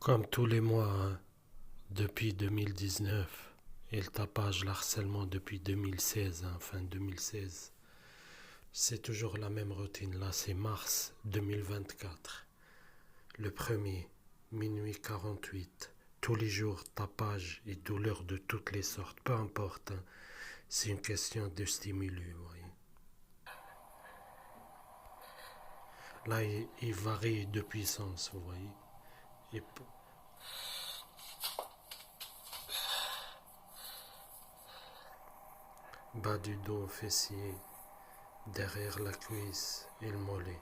Comme tous les mois, hein, depuis 2019, et le tapage, l'harcèlement depuis 2016, hein, fin 2016, c'est toujours la même routine. Là, c'est mars 2024. Le premier, minuit 48. Tous les jours, tapage et douleurs de toutes les sortes. Peu importe, hein, c'est une question de stimulus, vous voyez. Là, il varie de puissance, vous voyez. Et bas du dos, fessier, derrière la cuisse et le mollet.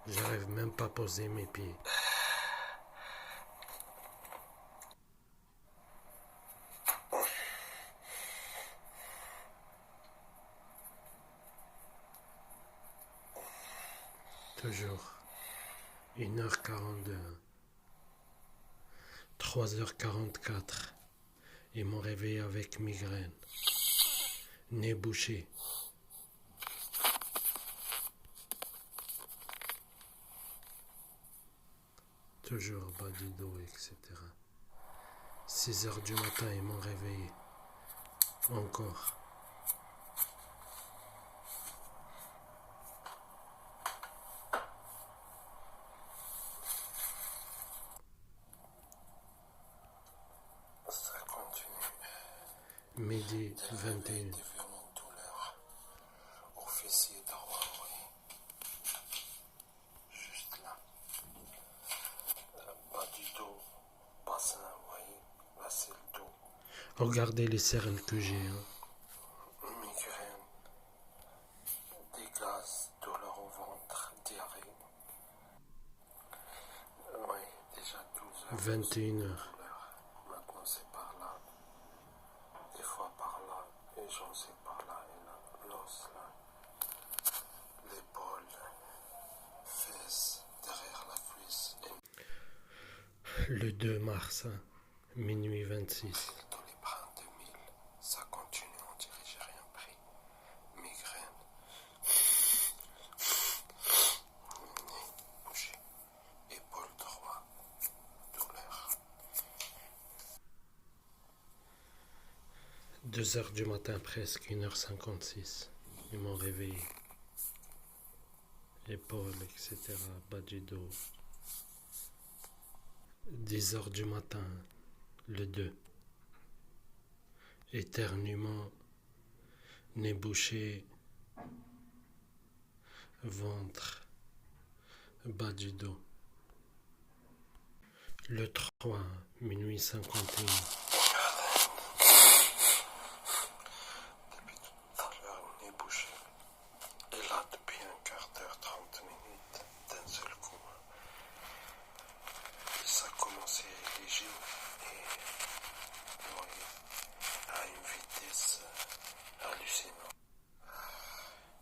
J'arrive même pas à poser mes pieds. Toujours 1h42, 3h44. Ils m'ont réveillé avec migraine, nez bouché. Toujours bas du dos, etc. 6h du matin, ils m'ont réveillé. Encore. Ça continue. Midi 21. Des violentes douleurs au fessier droit, vous voyez. Juste là. Bas du dos, bassin, vous voyez. Là, c'est le dos. Regardez les cernes que j'ai. Hein. Migraine, des gaz, douleur au ventre, diarrhée. Oui, déjà 12 heures. 21h. Maintenant, c'est par là. Des fois par là. Et j'en sais par là. Et là, l'os là. L'épaule, fesses, derrière la cuisse. Le 2 mars, hein, minuit 26. Dans les bras 2000, ça continue, on dirait j'ai rien pris. Migraine. Nez bouché. Épaule droit. Douleur. 2h du matin presque, 1h56. Ils m'ont réveillé. Épaules, etc. Bas du dos. 10h du matin, le 2. Éternuement, nez bouché, ventre, bas du dos. Le 3, minuit 51. Depuis tout à l'heure, nez bouché. Et là, depuis un quart d'heure, 30 minutes, d'un seul coup. Ça a commencé léger et oui, à une vitesse hallucinante.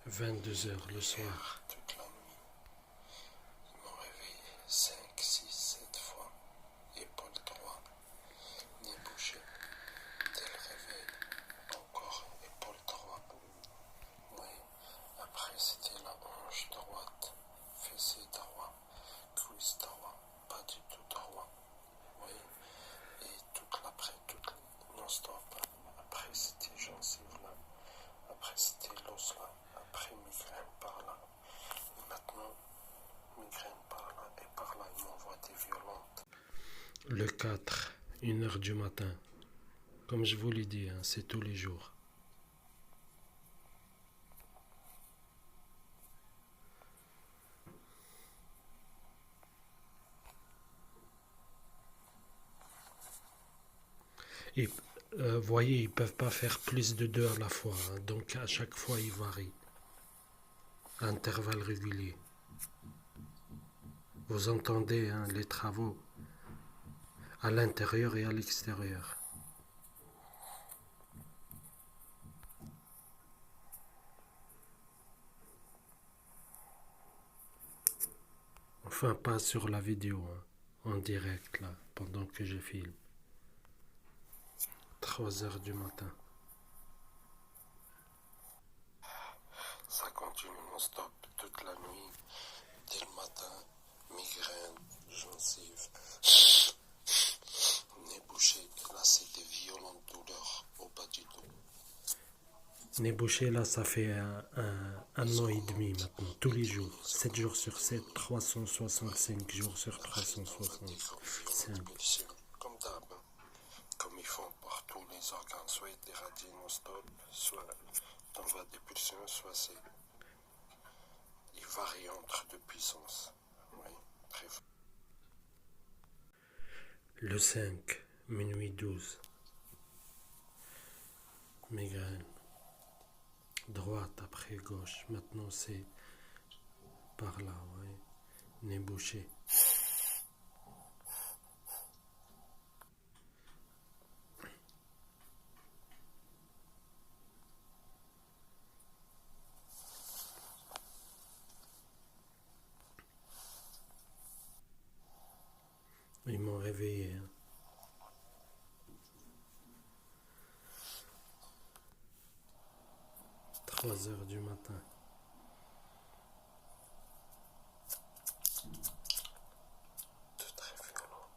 22h le soir. Toute la nuit, ils m'ont réveillé 5, 6, 7 fois. Épaule droite, nez bouché. Dès le réveil, encore épaule droite. Oui, après c'était la hanche droite, fessier droit, cuisse droit, pas du tout droit. Oui, et toute l'après, toute non-stop. Après c'était gencive là, après c'était l'os là, après migraine par là. Et maintenant, migraine par là et par là, il m'envoie des violentes. Le 4, 1h du matin. Comme je vous l'ai dit, hein, c'est tous les jours. Et voyez, ils ne peuvent pas faire plus de 2 à la fois. Hein, donc à chaque fois, ils varient. À intervalles réguliers. Vous entendez hein, les travaux à l'intérieur et à l'extérieur. Enfin, pas sur la vidéo, hein, en direct, là, pendant que je filme. 3h du matin. Ça continue non-stop toute la nuit, dès le matin, migraine. Nez bouché, là, ça fait un an et demi maintenant, tous les jours, 7 jours sur 7, 365 jours sur violente 365. blessure, comme d'hab, comme ils font pour tous les organes, soit ils irradient non-stop, soit t'envoient des pulsions, soit c'est. Ils varient entre deux puissances. Oui, très fort. Le 5, minuit 12, migraine. Droite après gauche, maintenant c'est par là, ouais. Nez bouché. Ils m'ont réveillé. 3 heures du matin. Tout très violent.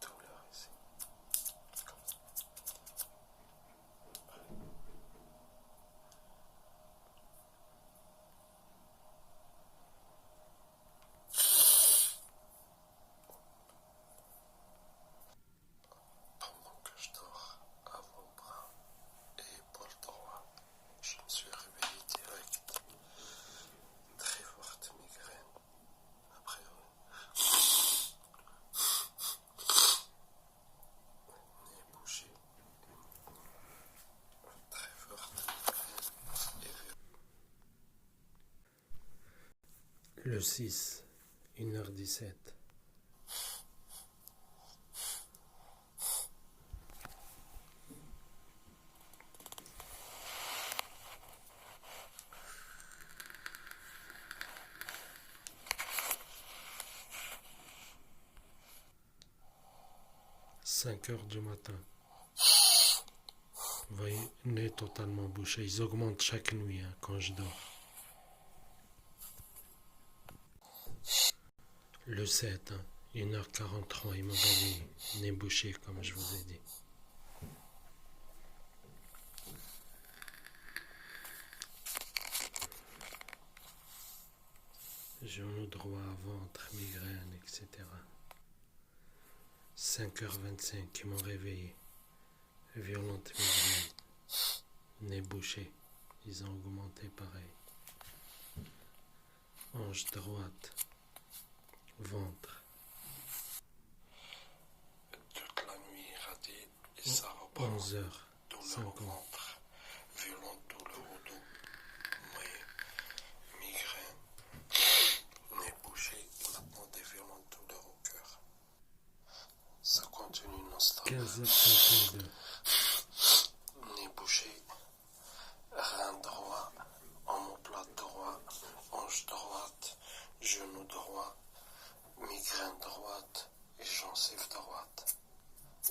Douleur ici. Pendant que je dors, avant-bras et épaule droit, je me suis réveillé direct. Très forte migraine. Après, nez bouché. Très forte migraine. Le 6, 1h17. « 5 heures du matin. Vous voyez, nez totalement bouché. Ils augmentent chaque nuit hein, quand je dors. Le 7, 1h43, ils m'ont réveillé. Nez bouché, comme je vous ai dit. Genou droit, ventre, migraine, etc. 5h25, ils m'ont réveillé. Violente migraine. Nez bouché. Ils ont augmenté pareil. Hanche droite. Ventre. Toute la nuit irradiée et ça reprend. 11h50. Douleur au ventre, violente douleur au dos, migraine, nez bouché et maintenant des violentes douleurs au cœur. Ça continue non-stop. 15h52. Nez bouché, rein droit, omoplate droit, hanche droite, genou droit, migraine droite et gencive droite.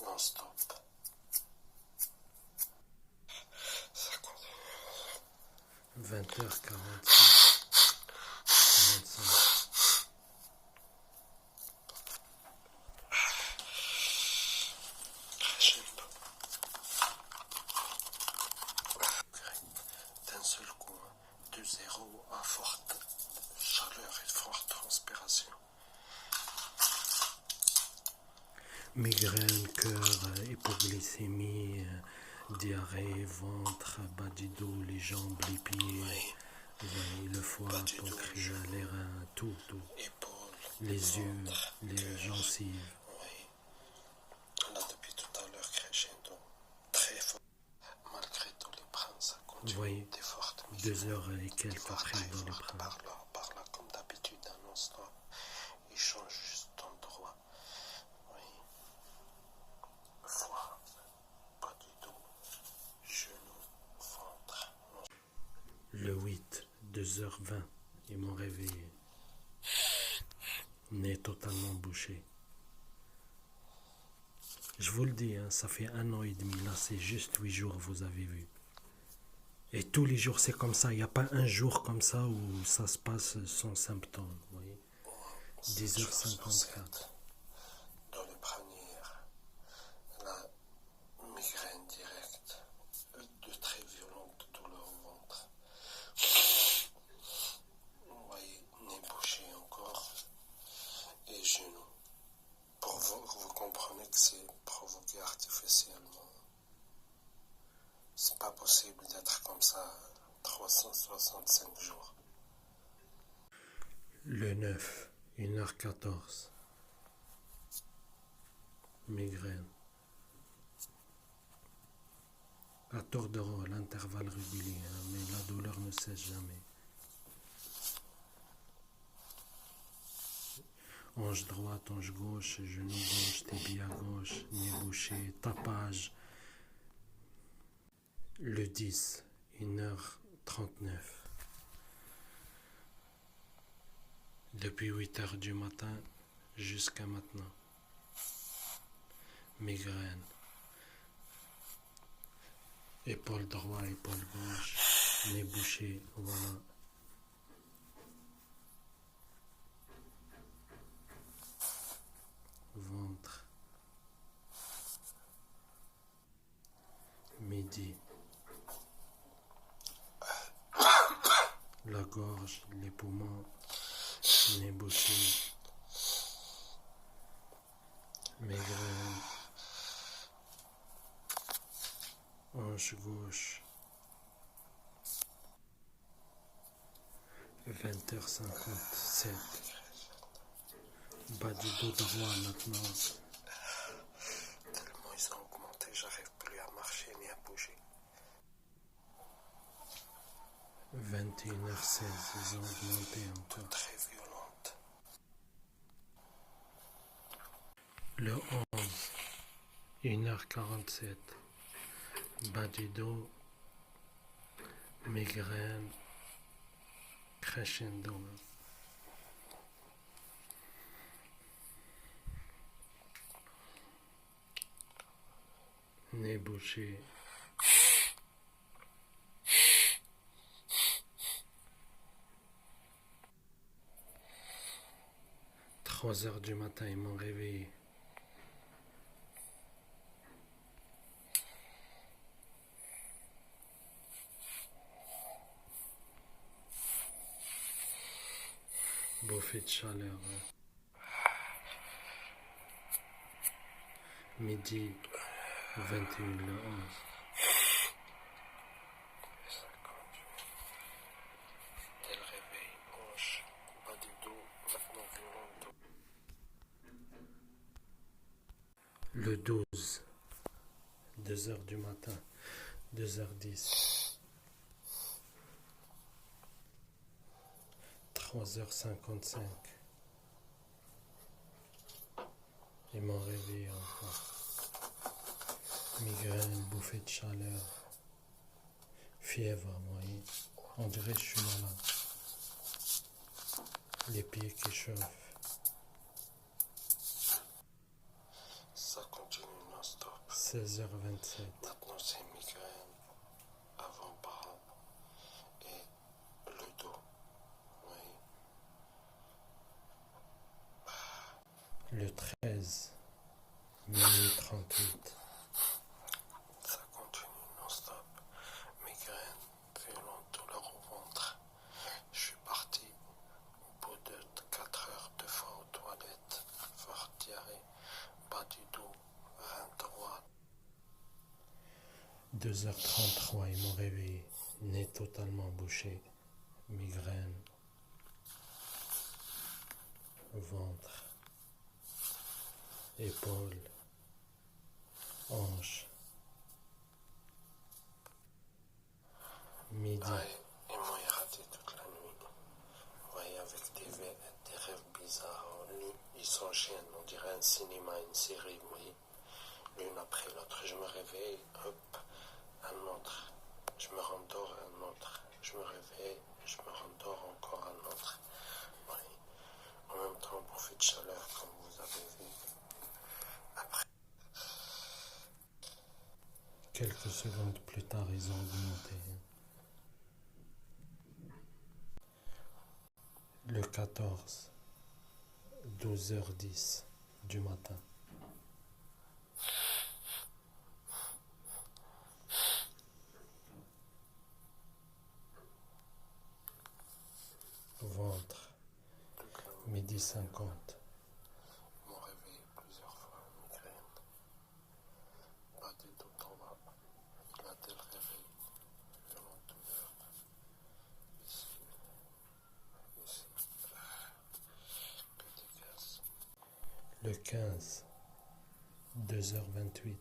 Non-stop. Ça continue. 20h46. 45. Crescendo. D'un seul coup, de 0 à forte chaleur et forte transpiration. Migraine, cœur, hypoglycémie, diarrhée, ventre, bas du dos, les jambes, les pieds, Oui, oui, le foie, bas du dos, pancréas, genou, les reins, tout. épaules, Les yeux, ventre, les cœur. gencives. Oui, là depuis tout à l'heure, crescendo. Très fort. Malgré tous les brins, ça continue. Oui, Des fortes 2 heures et Des quelques fois après très dans les fortes bras. par là, comme d'habitude, un non-stop. Il change juste d'endroit. Oui. Foie, bas du dos, genou, ventre. Le 8, 2h20, ils m'ont réveillé. Nez totalement bouché. Je vous le dis, hein, ça fait 1 an et demi. Là, c'est juste 8 jours, vous avez vu. Et tous les jours, c'est comme ça. Il n'y a pas un jour comme ça où ça se passe sans symptômes. Vous voyez. 10h54. Dans le prévenir, la migraine directe, de très violentes que c'est provoqué artificiellement. C'est pas possible d'être comme ça 365 jours. Le 9, 1h14. Migraine. À tour de rôle, intervalle régulier, mais la douleur ne cesse jamais. Hanche droite, hanche gauche, genou gauche, tibia gauche, nez bouché, tapage. Le 10, 1h39. Depuis 8h du matin jusqu'à maintenant. Migraine. Épaule droite, épaule gauche, nez bouché, voilà. Ventre. Midi. La gorge, les poumons, nez bouché. Migraine. Hanche gauche. 20h57. Bas du dos droit maintenant. Tellement ils ont augmenté, j'arrive plus à marcher ni à bouger. 21h16, ils ont augmenté encore. Très violente. Le 11, 1h47. Bas du dos, migraine, crescendo. Nez bouché. Trois heures du matin, ils m'ont réveillé. Bouffée de chaleur. Midi 21, le 11. Ça continue. Et le réveil, hanche, bas du dos, maintenant violent. Le 12, 2h du matin, 2h10. 3h55. Ils m'ont réveillé encore. Migraine, bouffée de chaleur, fièvre, vous voyez. On dirait que je suis malade. Les pieds qui chauffent. Ça continue non-stop. 16h27. Maintenant c'est migraine, avant-bras et le dos. Oui. Le 13, minuit 38. Ça continue non-stop. Migraine, violente douleur au ventre. Je suis parti au bout de 4 heures 2 fois aux toilettes. Forte diarrhée, bas du dos, 23. 2h33, ils m'ont réveillé. Nez totalement bouché. Migraine. Ventre. Épaules. Hanches. Midi. Ouais, ils m'ont irradié toute la nuit. Vous voyez, avec des rêves bizarres. Ils s'enchaînent, on dirait un cinéma, une série, vous voyez. L'une après l'autre. Je me réveille, hop, un autre. Je me rendors, un autre. Je me réveille, je me rendors, encore un autre. Oui. En même temps, bouffée de chaleur, comme vous avez vu. Après, Quelques secondes plus tard, ils ont augmenté. Le 14, 12h10 du matin. Ventre, toute la nuit, midi 50. ils m'ont réveillé plusieurs fois, migraine. Le 15, 2h28.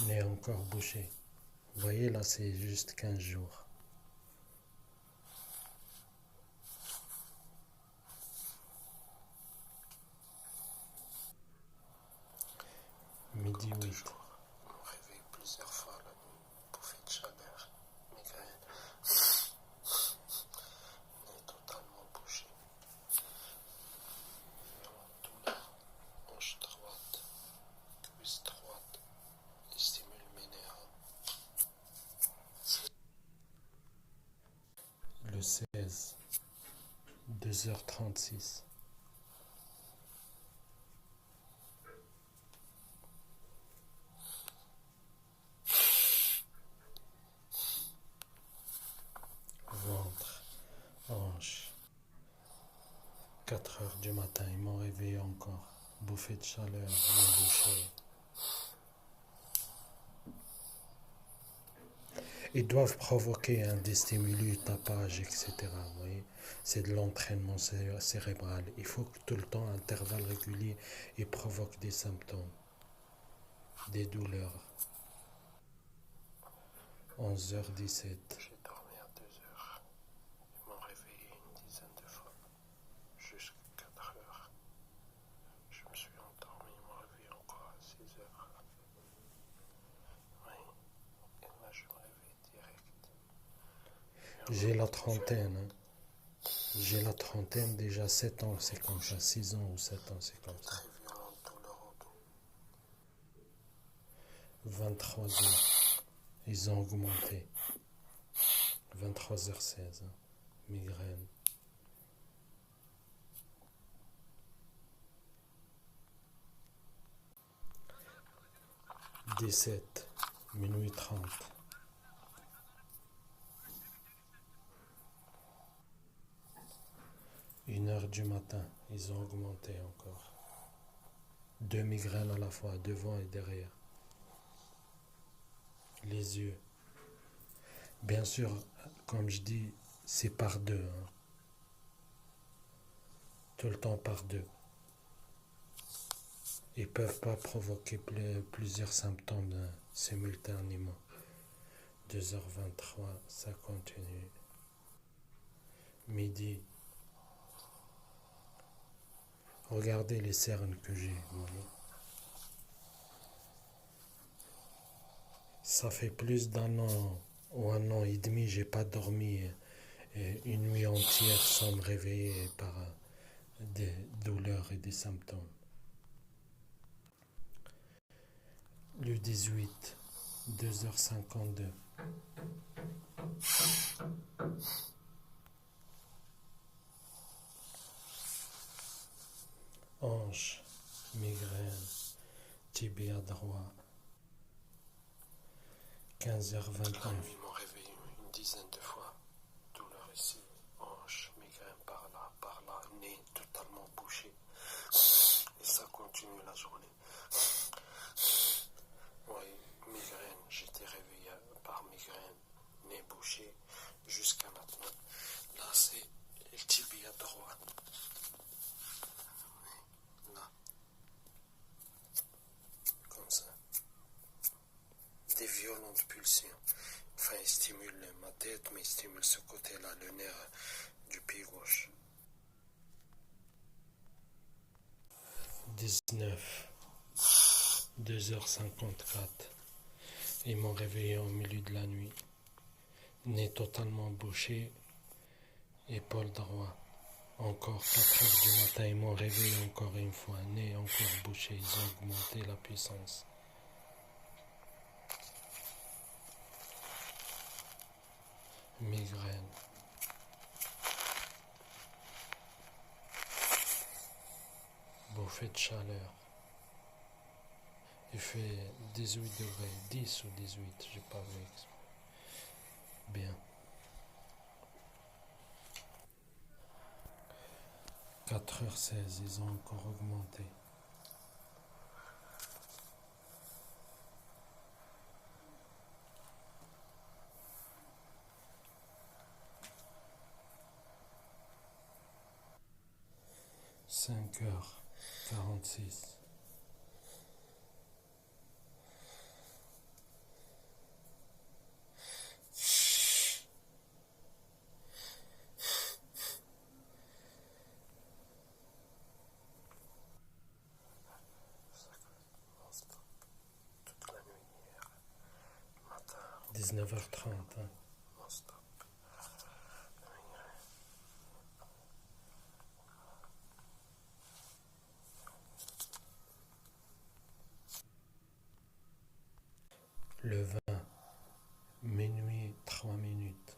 Nez encore bouché. Vous voyez là, c'est juste 15 jours. Midi 8. Ils m'ont réveillé plusieurs fois la nuit, bouffée de chaleur, migraine, nez totalement bouché, douleur, hanche droite, cuisse droite, et stimule mes nerfs. Le 16, 2h36. Ventre, hanche. 4 heures du matin, ils m'ont réveillé encore. Bouffée de chaleur, nez bouché. Ils doivent provoquer des stimuli, tapage, etc. Vous voyez, c'est de l'entraînement cérébral. Il faut que tout le temps, à intervalles réguliers, ils provoquent des symptômes, des douleurs. 11h17. J'ai dormi à 2 heures. Ils m'ont réveillé une dizaine de fois, jusqu'à 4 heures. Je me suis endormi, ils m'ont réveillé encore à 6 heures. Oui, et là je me réveille direct. J'ai la trentaine. Hein. J'ai la trentaine, déjà 7 ans, c'est comme ça. 6 ans ou 7 ans, c'est comme ça. Très violente douleur au dos. 23 heures. Ils ont augmenté. 23h16. Hein. Migraine. « 17, minuit 30. Une heure du matin, ils ont augmenté encore. 2 migraines à la fois, devant et derrière. Les yeux. Bien sûr, comme je dis, c'est par deux. Hein. Tout le temps par deux. Ils ne peuvent pas provoquer plusieurs symptômes simultanément. 2h23, ça continue. Midi. Regardez les cernes que j'ai. Ça fait plus d'un an ou un an et demi, j'ai pas dormi une nuit entière sans me réveiller par des douleurs et des symptômes. Le 18, 2h52. Hanche, migraine, tibia droit. 15h21. Ils m'ont réveillé une dizaine de fois. Douleur ici, hanche, migraine par là, nez totalement bouché. Et ça continue la journée. Oui, migraine, j'étais réveillé par migraine, nez bouché, jusqu'à maintenant. Là, c'est le tibia droit. Là. Comme ça. Des violentes pulsions. Enfin, il stimule ma tête, mais il stimule ce côté-là, le nerf du pied gauche. 19, 2h54. Ils m'ont réveillé au milieu de la nuit. Nez totalement bouché, épaule droit. Encore 4 heures du matin, ils m'ont réveillé encore une fois. Nez encore bouché, ils ont augmenté la puissance. Migraine. Bouffée de chaleur. Il fait 18 degrés, 10 ou 18, j'ai pas vu exprès. Bien. 4h16, ils ont encore augmenté. « 5h, 46. Toute la nuit hier, matin, 19h30. Hein. non-stop. Le 20, minuit 3 minutes.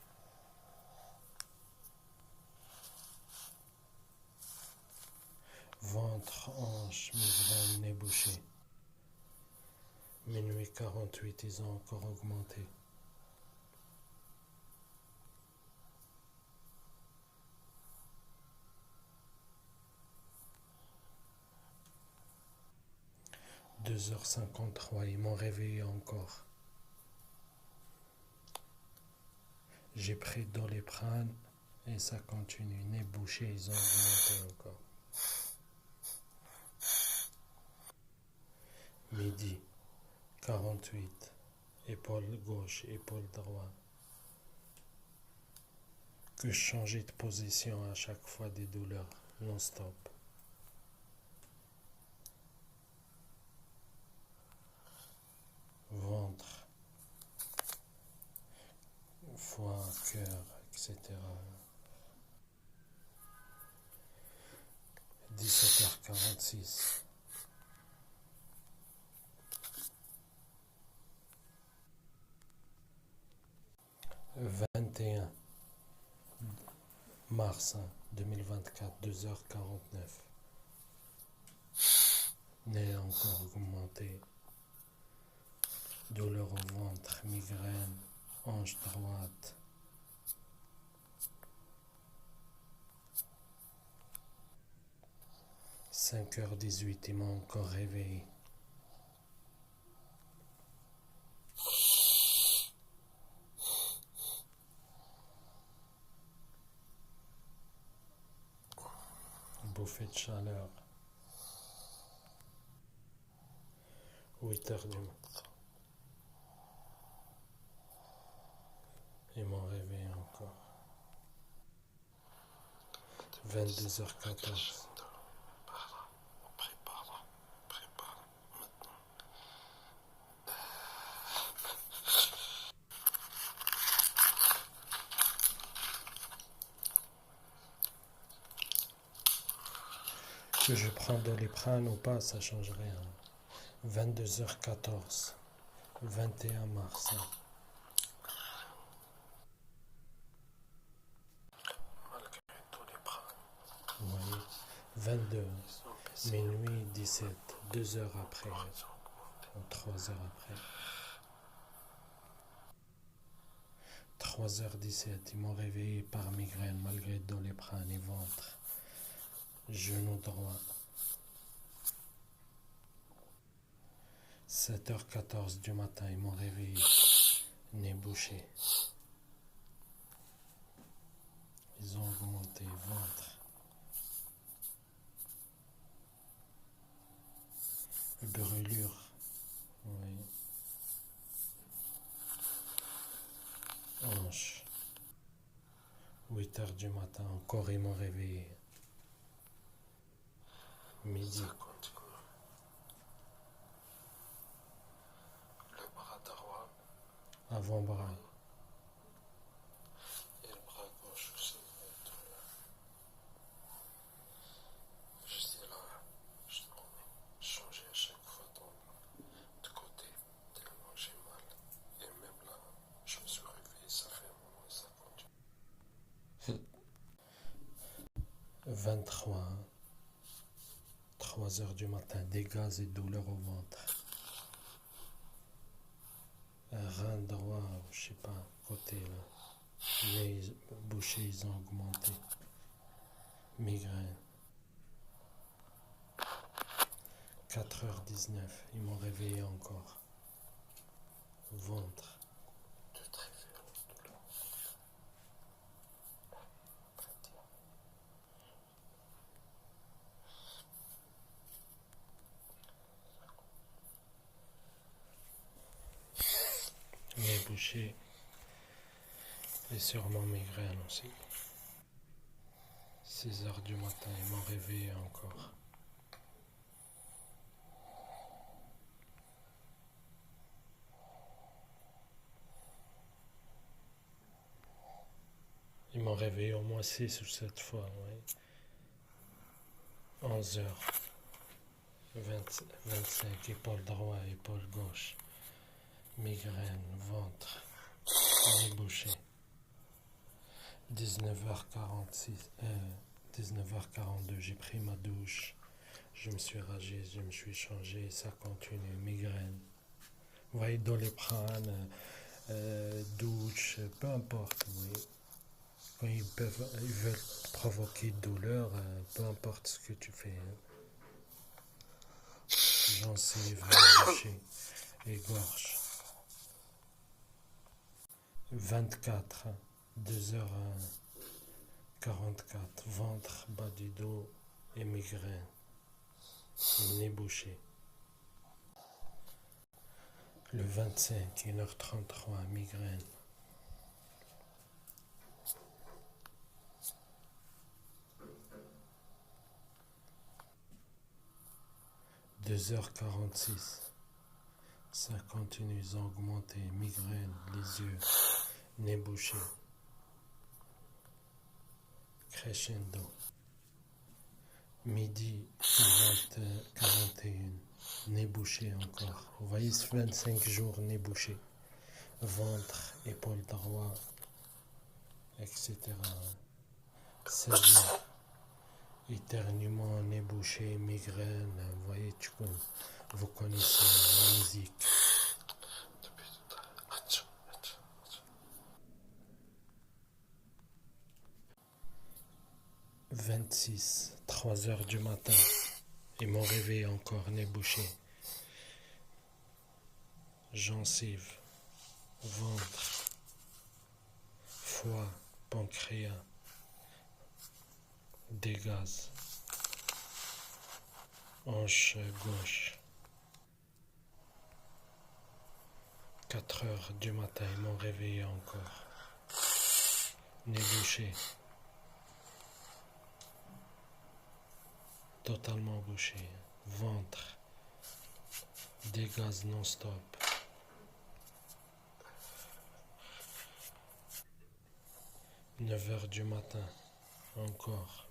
Ventre, hanche, migraine, nez bouché. Minuit 48, ils ont encore augmenté. « 2h53, ils m'ont réveillé encore. J'ai pris Doliprane et ça continue. Nez bouché, ils ont augmenté encore. Midi, 48. Épaule gauche, épaule droite. Que je changeais de position à chaque fois des douleurs, non-stop. Ventre, foie, cœur, etc. 17h46. « 21 mars 2024, 2h49. Nez encore augmenté. Douleur au ventre, migraine, hanche droite. « 5h18, ils m'ont encore réveillé. Bouffée de chaleur. 8h du matin. Ils m'ont réveillé encore. 22h14. Prépare, maintenant. Que je prends Doliprane ou pas, ça change rien. 22h14. 21 mars. Malgré tous les bras, Vous voyez, 22, ils ont baissé. minuit 17, 2 heures après, Ils ont augmenté. ou 3 heures après. 3h17, ils m'ont réveillé par migraine malgré Doliprane et ventre. Genou droit. 7h14 du matin, ils m'ont réveillé. Nez bouché. Ils ont augmenté ventre. Brûlure. Oui. Hanche. 8h du matin, encore ils m'ont réveillé. Midi. Ça continue. Le bras droit Avant-bras. et le bras gauche aussi. Je dis là, je dormais. Je changeais à chaque fois de côté, tellement j'ai mal. Et même là, je me suis réveillé, ça fait un moment et ça continue. 23. 3h du matin, des gaz et douleurs au ventre. Rein droit, je sais pas, côté là. Les bouchées, ils ont augmenté. Migraine. 4h19, ils m'ont réveillé encore. Ventre. De très violentes douleurs. Très bien. bouchées et sûrement migraine aussi. 6 heures du matin, ils m'ont réveillé encore. Ils m'ont réveillé au moins 6 ou 7 fois, oui. 11 heures, 25, épaule droite, épaule gauche, migraine, ventre, nez bouché. 19h42, j'ai pris ma douche, je me suis ragé, je me suis changé, ça continue, migraine. Vous voyez, Doliprane, douche, peu importe, oui. Quand ils veulent provoquer douleur, peu importe ce que tu fais. Gencives, bouché et gorge. 24, 2h44, ventre, bas du dos et migraine. Nez bouché. Le 25, 1h33, migraine. « 2h46, ça continue à augmenter, migraine, les yeux, nez bouché, crescendo. Midi 41, nez bouché encore. Vous voyez, 25 jours, nez bouché. Ventre, épaule droite, etc. 16 éternuement, nez bouché, migraine. Vous voyez, vous connaissez la musique. 26, 3 heures du matin. Ils m'ont réveillé encore, nez bouché. Gencives, ventre, foie, pancréas, des gaz, hanche gauche. 4 heures du matin, ils m'ont réveillé encore. Nez bouché. Totalement bouché. Ventre. Des gaz non-stop. 9 heures du matin. Encore.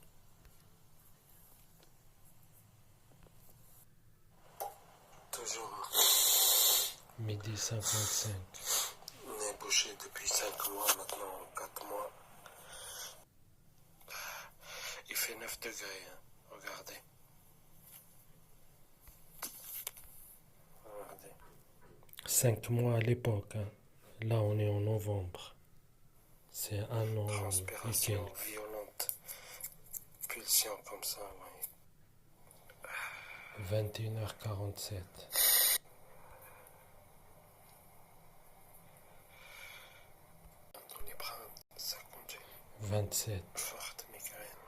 Toujours. Midi 55. Nez bouché depuis 5 mois maintenant, 4 mois. Il fait 9 degrés, hein. Regardez. Regardez. 5 mois à l'époque. Hein. Là, on est en novembre. C'est un an Transpiration et quelques. violente. Pulsion comme ça, oui. 21h47. Doliprane, ça continue. 27. Forte migraine.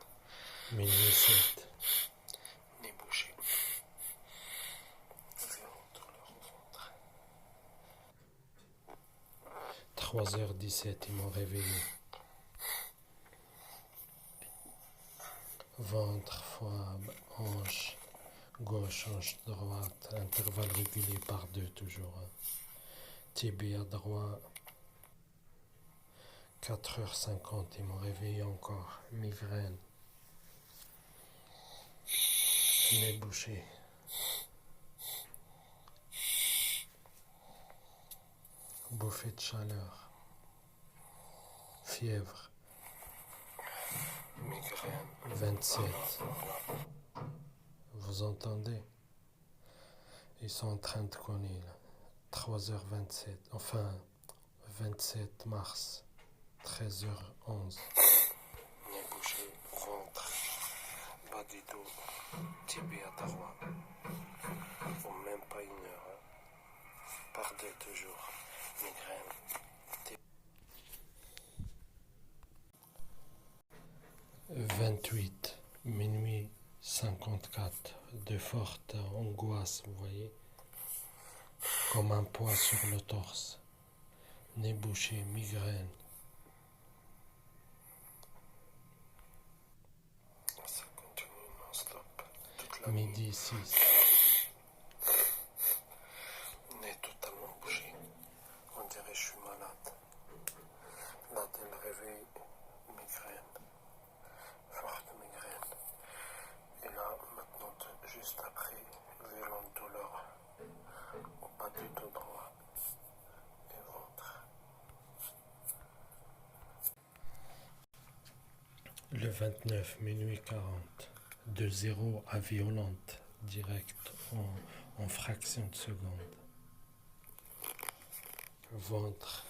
Minuit 7. Nez bouché. Violente douleur au ventre. 3h17, ils m'ont réveillé. Ventre, foie, hanche gauche, hanche droite, intervalle régulé par 2 toujours. Tibia droit. 4h50, ils m'ont réveillé encore. Migraine. Nez bouché. Bouffée de chaleur. Fièvre. Migraine. 27. Vous entendez? Ils sont en train de cogner là. 3h27. Enfin, 27 mars. 13h11. Nez bouché, ventre, bas du dos, tibia droit. Ou même pas 1 heure. Hein. Par 2 toujours. Migraine. 28, minuit 54, de forte angoisse, vous voyez, comme un poids sur le torse. nez bouché, migraine. Ça continue non-stop toute la nuit. Midi 6. Nez totalement bouché. On dirait que je suis malade. Là, dès le réveil, migraine. Forte migraine. Et là, maintenant, juste après, violente douleur au bas du dos droit et ventre. Le 29, minuit 40. De 0 à violente, direct en fraction de seconde. Ventre,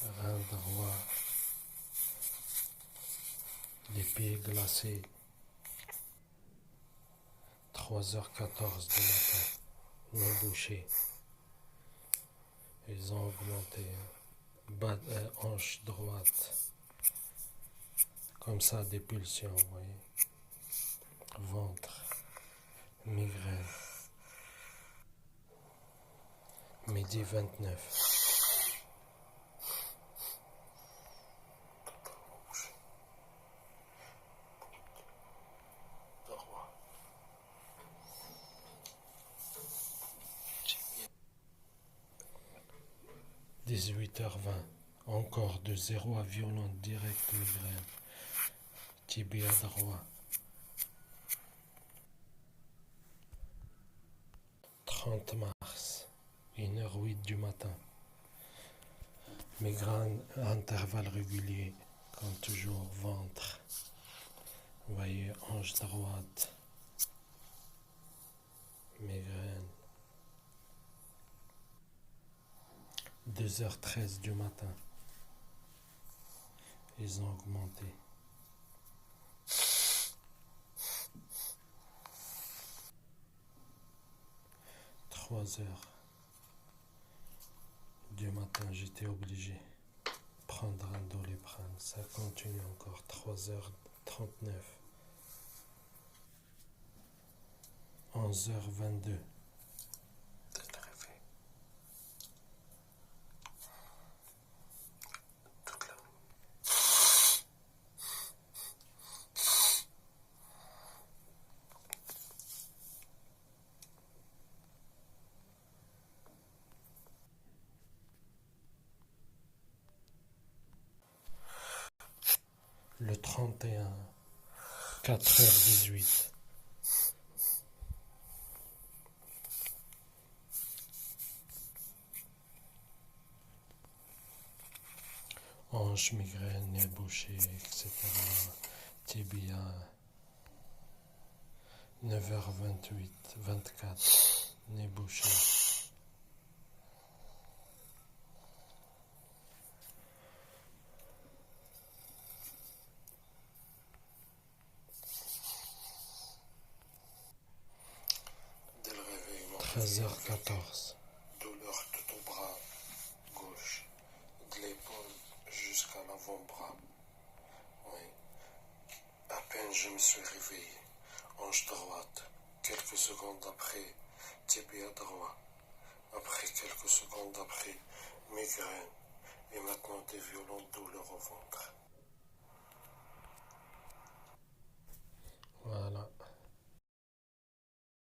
rein droit, les pieds glacés. 3h14 du matin, nez bouché. Ils ont augmenté. Hanche droite. Comme ça, des pulsions, vous voyez. Ventre, migraine. Midi 29. Totalement bouché. Droit. 18h20. Encore de 0 à violente, direct migraine. Tibia droit. 30 mars. 1h08 du matin. Migraine à intervalles réguliers. Comme toujours, ventre. Vous voyez, hanche droite. Migraine. 2h13 du matin. Ils ont augmenté. 3h du matin, j'étais obligé de prendre un Doliprane. Ça continue encore. 3h39. 11h22. Dès le réveil. Toute la nuit. Le 31, 4h18. Hanche, migraine, nez bouché, etc. Tibia. 9h28, 24. Nez bouché. Dès le réveil, 13h14. douleur tout au bras gauche, de l'épaule jusqu'à l'avant-bras. Oui. À peine je me suis réveillé, hanche droite. Quelques secondes après, tibia droit. Après quelques secondes après, migraine. Et maintenant des violentes douleurs au ventre.